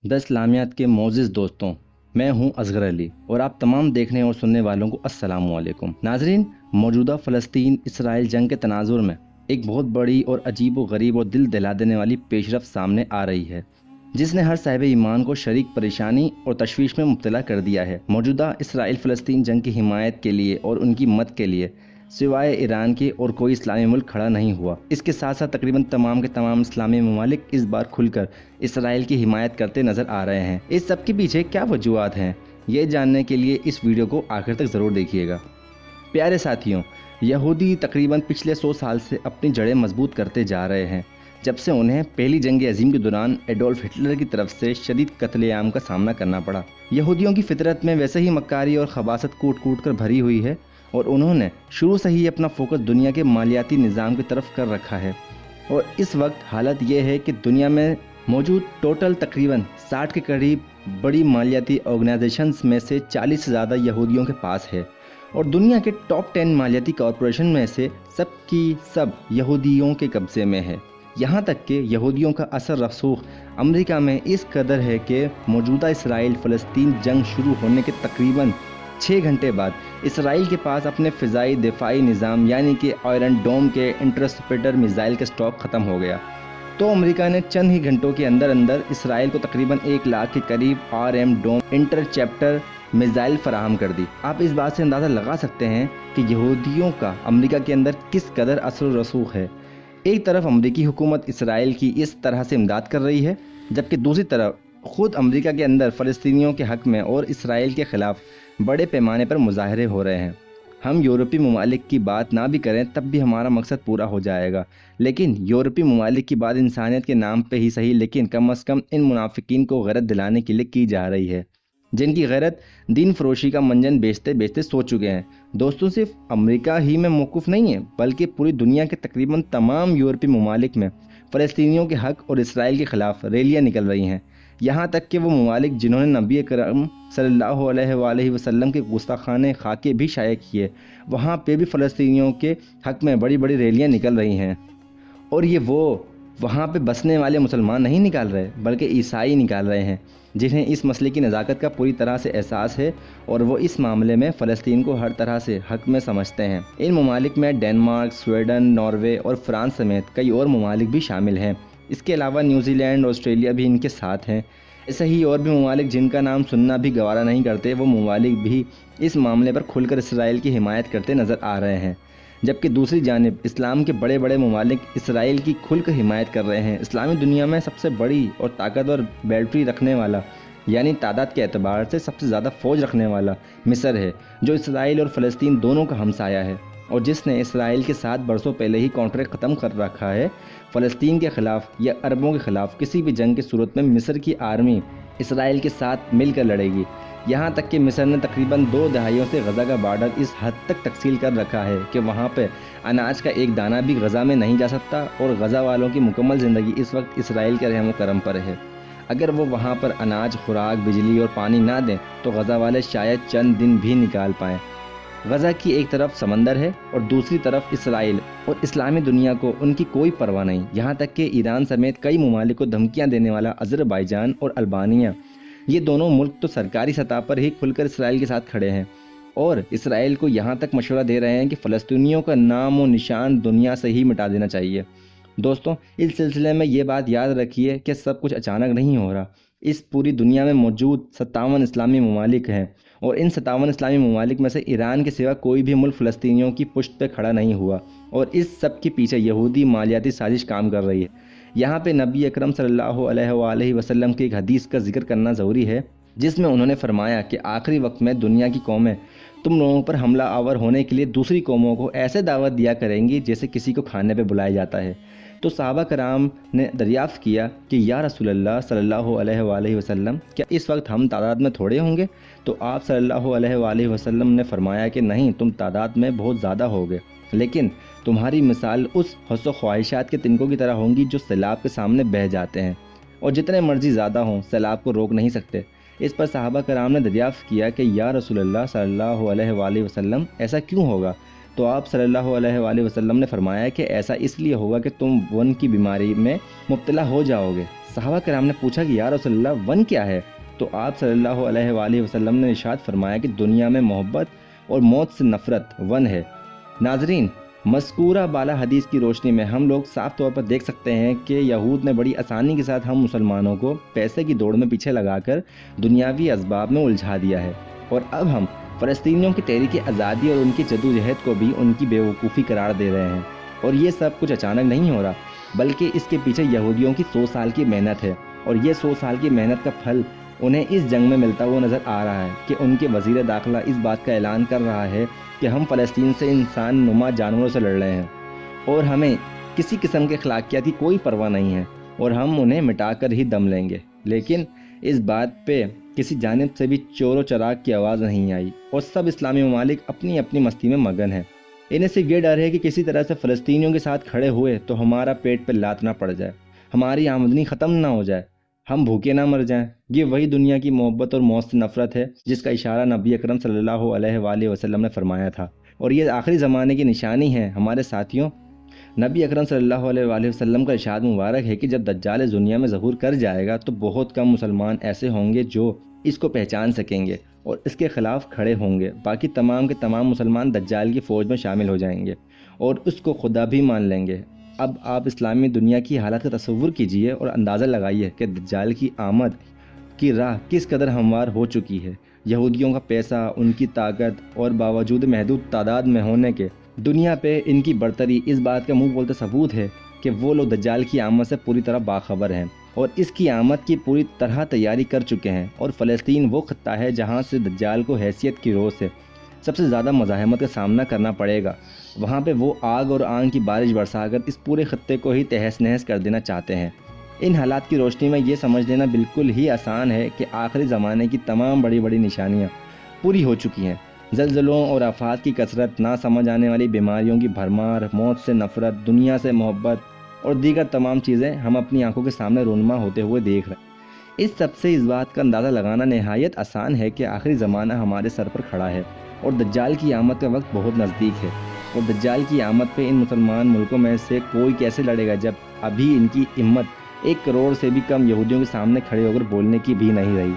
د اسلامیات کے معزز دوستوں، میں ہوں اصغر علی اور آپ تمام دیکھنے اور سننے والوں کو السلام علیکم۔ ناظرین، موجودہ فلسطین اسرائیل جنگ کے تناظر میں ایک بہت بڑی اور عجیب و غریب اور دل دہلا دینے والی پیش رفت سامنے آ رہی ہے، جس نے ہر صاحب ایمان کو شریک پریشانی اور تشویش میں مبتلا کر دیا ہے۔ موجودہ اسرائیل فلسطین جنگ کی حمایت کے لیے اور ان کی مدد کے لیے سوائے ایران کے اور کوئی اسلامی ملک کھڑا نہیں ہوا۔ اس کے ساتھ ساتھ تقریباً تمام کے تمام اسلامی ممالک اس بار کھل کر اسرائیل کی حمایت کرتے نظر آ رہے ہیں۔ اس سب کے پیچھے کیا وجوہات ہیں، یہ جاننے کے لیے اس ویڈیو کو آخر تک ضرور دیکھیے گا۔ پیارے ساتھیوں، یہودی تقریباً پچھلے 100 سال سے اپنی جڑیں مضبوط کرتے جا رہے ہیں، جب سے انہیں پہلی جنگ عظیم کے دوران ایڈولف ہٹلر کی طرف سے شدید قتل عام کا سامنا کرنا پڑا۔ یہودیوں کی فطرت میں ویسے ہی مکاری اور خباثت کوٹ کوٹ کر بھری ہوئی ہے، اور انہوں نے شروع سے ہی اپنا فوکس دنیا کے مالیاتی نظام کی طرف کر رکھا ہے، اور اس وقت حالت یہ ہے کہ دنیا میں موجود ٹوٹل تقریباً 60 کے قریب بڑی مالیاتی آرگنائزیشنز میں سے 40 سے زیادہ یہودیوں کے پاس ہے، اور دنیا کے ٹاپ 10 مالیاتی کارپوریشن میں سے سب کی سب یہودیوں کے قبضے میں ہے۔ یہاں تک کہ یہودیوں کا اثر رسوخ امریکہ میں اس قدر ہے کہ موجودہ اسرائیل فلسطین جنگ شروع ہونے کے تقریباً 6 گھنٹے بعد اسرائیل کے پاس اپنے فضائی دفاعی نظام یعنی کہ آئرن ڈوم کے انٹرسپٹر میزائل کا سٹاک ختم ہو گیا، تو امریکہ نے چند ہی گھنٹوں کے اندر اسرائیل کو تقریباً 1 لاکھ کے قریب RM ڈوم انٹرچیپٹر میزائل فراہم کر دی۔ آپ اس بات سے اندازہ لگا سکتے ہیں کہ یہودیوں کا امریکہ کے اندر کس قدر اثر و رسوخ ہے۔ ایک طرف امریکی حکومت اسرائیل کی اس طرح سے امداد کر رہی ہے، جبکہ دوسری طرف خود امریکہ کے اندر فلسطینیوں کے حق میں اور اسرائیل کے خلاف بڑے پیمانے پر مظاہرے ہو رہے ہیں۔ ہم یورپی ممالک کی بات نہ بھی کریں تب بھی ہمارا مقصد پورا ہو جائے گا، لیکن یورپی ممالک کی بات انسانیت کے نام پہ ہی صحیح، لیکن کم از کم ان منافقین کو غیرت دلانے کے لیے کی جا رہی ہے، جن کی غیرت دین فروشی کا منجن بیچتے بیچتے سو چکے ہیں۔ دوستوں، صرف امریکہ ہی میں موقف نہیں ہے، بلکہ پوری دنیا کے تقریباً تمام یورپی ممالک میں فلسطینیوں کے حق اور اسرائیل کے خلاف ریلیاں نکل رہی ہیں۔ یہاں تک کہ وہ ممالک جنہوں نے نبی کرم صلی اللہ علیہ وآلہ وسلم کے گستاخانہ خاکے بھی شائع کیے، وہاں پہ بھی فلسطینیوں کے حق میں بڑی بڑی ریلیاں نکل رہی ہیں، اور یہ وہ وہاں پہ بسنے والے مسلمان نہیں نکال رہے، بلکہ عیسائی نکال رہے ہیں، جنہیں اس مسئلے کی نزاکت کا پوری طرح سے احساس ہے، اور وہ اس معاملے میں فلسطین کو ہر طرح سے حق میں سمجھتے ہیں۔ ان ممالک میں ڈنمارک، سویڈن، ناروے اور فرانس سمیت کئی اور ممالک بھی شامل ہیں۔ اس کے علاوہ نیوزی لینڈ، آسٹریلیا بھی ان کے ساتھ ہیں۔ ایسے ہی اور بھی ممالک جن کا نام سننا بھی گوارا نہیں کرتے، وہ ممالک بھی اس معاملے پر کھل کر اسرائیل کی حمایت کرتے نظر آ رہے ہیں، جبکہ دوسری جانب اسلام کے بڑے بڑے ممالک اسرائیل کی کھل کر حمایت کر رہے ہیں۔ اسلامی دنیا میں سب سے بڑی اور طاقتور بیٹری رکھنے والا، یعنی تعداد کے اعتبار سے سب سے زیادہ فوج رکھنے والا مصر ہے، جو اسرائیل اور فلسطین دونوں کا ہمسایہ ہے، اور جس نے اسرائیل کے ساتھ برسوں پہلے ہی کانٹریکٹ ختم کر رکھا ہے۔ فلسطین کے خلاف یا عربوں کے خلاف کسی بھی جنگ کی صورت میں مصر کی آرمی اسرائیل کے ساتھ مل کر لڑے گی، یہاں تک کہ مصر نے تقریباً 2 دہائیوں سے غزہ کا بارڈر اس حد تک تقسیم کر رکھا ہے کہ وہاں پہ اناج کا ایک دانہ بھی غزہ میں نہیں جا سکتا، اور غزہ والوں کی مکمل زندگی اس وقت اسرائیل کے رحم و کرم پر ہے۔ اگر وہ وہاں پر اناج، خوراک، بجلی اور پانی نہ دیں تو غزہ والے شاید چند دن بھی نکال پائیں۔ غزہ کی ایک طرف سمندر ہے اور دوسری طرف اسرائیل، اور اسلامی دنیا کو ان کی کوئی پرواہ نہیں، یہاں تک کہ ایران سمیت کئی ممالک کو دھمکیاں دینے والا آذربائیجان اور البانیہ، یہ دونوں ملک تو سرکاری سطح پر ہی کھل کر اسرائیل کے ساتھ کھڑے ہیں، اور اسرائیل کو یہاں تک مشورہ دے رہے ہیں کہ فلسطینیوں کا نام و نشان دنیا سے ہی مٹا دینا چاہیے۔ دوستوں، اس سلسلے میں یہ بات یاد رکھیے کہ سب کچھ اچانک نہیں ہو رہا۔ اس پوری دنیا میں موجود 57 اسلامی ممالک ہیں، اور ان 57 اسلامی ممالک میں سے ایران کے سوا کوئی بھی ملک فلسطینیوں کی پشت پہ کھڑا نہیں ہوا، اور اس سب کے پیچھے یہودی مالیاتی سازش کام کر رہی ہے۔ یہاں پہ نبی اکرم صلی اللہ علیہ وآلہ وسلم کی ایک حدیث کا ذکر کرنا ضروری ہے، جس میں انہوں نے فرمایا کہ آخری وقت میں دنیا کی قومیں تم لوگوں پر حملہ آور ہونے کے لیے دوسری قوموں کو ایسے دعوت دیا کریں گی جیسے کسی کو کھانے پہ بلایا جاتا ہے۔ تو صحابہ کرام نے دریافت کیا کہ یا رسول اللہ صلی اللہ علیہ وآلہ وسلم، کیا اس وقت ہم تعداد میں تھوڑے ہوں گے؟ تو آپ صلی اللہ علیہ وآلہ وسلم نے فرمایا کہ نہیں، تم تعداد میں بہت زیادہ ہوگے، لیکن تمہاری مثال اس حس و خواہشات کے تنکوں کی طرح ہوں گی جو سیلاب کے سامنے بہہ جاتے ہیں، اور جتنے مرضی زیادہ ہوں سیلاب کو روک نہیں سکتے۔ اس پر صحابہ کرام نے دریافت کیا کہ یا رسول اللہ صلی اللہ علیہ وآلہ وسلم، ایسا کیوں ہوگا؟ تو آپ صلی اللہ علیہ وآلہ وسلم نے فرمایا کہ ایسا اس لیے ہوگا کہ تم ون کی بیماری میں مبتلا ہو جاؤ گے، صحابہ کرام نے پوچھا کہ یا رسول اللہ ون کیا ہے؟ تو آپ صلی اللہ علیہ وآلہ وسلم نے ارشاد فرمایا کہ دنیا میں محبت اور موت سے نفرت ون ہے۔ ناظرین، مذکورہ بالا حدیث کی روشنی میں ہم لوگ صاف طور پر دیکھ سکتے ہیں کہ یہود نے بڑی آسانی کے ساتھ ہم مسلمانوں کو پیسے کی دوڑ میں پیچھے لگا کر دنیاوی اسباب میں الجھا دیا ہے، اور اب ہم فلسطینیوں کی تحریک آزادی اور ان کی جدوجہد کو بھی ان کی بیوقوفی قرار دے رہے ہیں۔ اور یہ سب کچھ اچانک نہیں ہو رہا، بلکہ اس کے پیچھے یہودیوں کی 100 سال کی محنت ہے، اور یہ 100 سال کی محنت کا پھل انہیں اس جنگ میں ملتا ہوا نظر آ رہا ہے کہ ان کے وزیر داخلہ اس بات کا اعلان کر رہا ہے کہ ہم فلسطین سے انسان نما جانوروں سے لڑ رہے ہیں، اور ہمیں کسی قسم کے اخلاقیات کی کوئی پرواہ نہیں ہے، اور ہم انہیں مٹا کر ہی دم لیں گے۔ لیکن اس بات پہ کسی جانب سے بھی چور و چراغ کی آواز نہیں آئی، اور سب اسلامی ممالک اپنی اپنی مستی میں مگن ہیں۔ انہیں صرف یہ ڈر ہے کہ کسی طرح سے فلسطینیوں کے ساتھ کھڑے ہوئے تو ہمارا پیٹ پہ لات نہ پڑ جائے، ہماری آمدنی ختم نہ ہو جائے، ہم بھوکے نہ مر جائیں۔ یہ وہی دنیا کی محبت اور موت سے نفرت ہے جس کا اشارہ نبی اکرم صلی اللہ علیہ وآلہ وسلم نے فرمایا تھا، اور یہ آخری زمانے کی نشانی ہے ہمارے ساتھیوں۔ نبی اکرم صلی اللہ علیہ وآلہ وسلم کا ارشاد مبارک ہے کہ جب دجال اس دنیا میں ظہور کر جائے گا تو بہت کم مسلمان ایسے ہوں گے جو اس کو پہچان سکیں گے اور اس کے خلاف کھڑے ہوں گے۔ باقی تمام کے تمام مسلمان دجال کی فوج میں شامل ہو جائیں گے اور اس کو خدا بھی مان لیں گے۔ اب آپ اسلامی دنیا کی حالت کا تصور کیجئے اور اندازہ لگائیے کہ دجال کی آمد کی راہ کس قدر ہموار ہو چکی ہے۔ یہودیوں کا پیسہ، ان کی طاقت اور باوجود محدود تعداد میں ہونے کے دنیا پہ ان کی برتری اس بات کا منہ بولتے ثبوت ہے کہ وہ لوگ دجال کی آمد سے پوری طرح باخبر ہیں اور اس کی آمد کی پوری طرح تیاری کر چکے ہیں، اور فلسطین وہ خطہ ہے جہاں سے دجال کو حیثیت کی روح سے سب سے زیادہ مزاحمت کا سامنا کرنا پڑے گا۔ وہاں پہ وہ آگ اور آگ کی بارش برسا کر اس پورے خطے کو ہی تہس نہس کر دینا چاہتے ہیں۔ ان حالات کی روشنی میں یہ سمجھ لینا بالکل ہی آسان ہے کہ آخری زمانے کی تمام بڑی بڑی نشانیاں پوری ہو چکی ہیں۔ زلزلوں اور آفات کی کثرت، نہ سمجھ آنے والی بیماریوں کی بھرمار، موت سے نفرت، دنیا سے محبت اور دیگر تمام چیزیں ہم اپنی آنکھوں کے سامنے رونما ہوتے ہوئے دیکھ رہے ہیں۔ اس سب سے اس بات کا اندازہ لگانا نہایت آسان ہے کہ آخری زمانہ ہمارے سر پر کھڑا ہے اور دجال کی آمد کا وقت بہت نزدیک ہے، اور دجال کی آمد پہ ان مسلمان ملکوں میں سے کوئی کیسے لڑے گا جب ابھی ان کی ہمت 1 کروڑ سے بھی کم یہودیوں کے سامنے کھڑے ہو کر بولنے کی بھی نہیں رہی،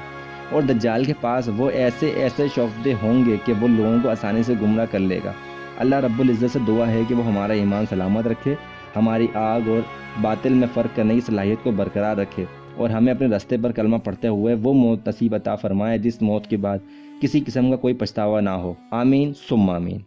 اور دجال کے پاس وہ ایسے شوفدے ہوں گے کہ وہ لوگوں کو آسانی سے گمراہ کر لے گا۔ اللہ رب العزت سے دعا ہے کہ وہ ہمارا ایمان سلامت رکھے، ہماری آگ اور باطل میں فرق کرنے کی صلاحیت کو برقرار رکھے، اور ہمیں اپنے راستے پر کلمہ پڑھتے ہوئے وہ موت نصیب عطا فرمائے جس موت کے بعد کسی قسم کا کوئی پچھتاوا نہ ہو۔ آمین ثم آمین۔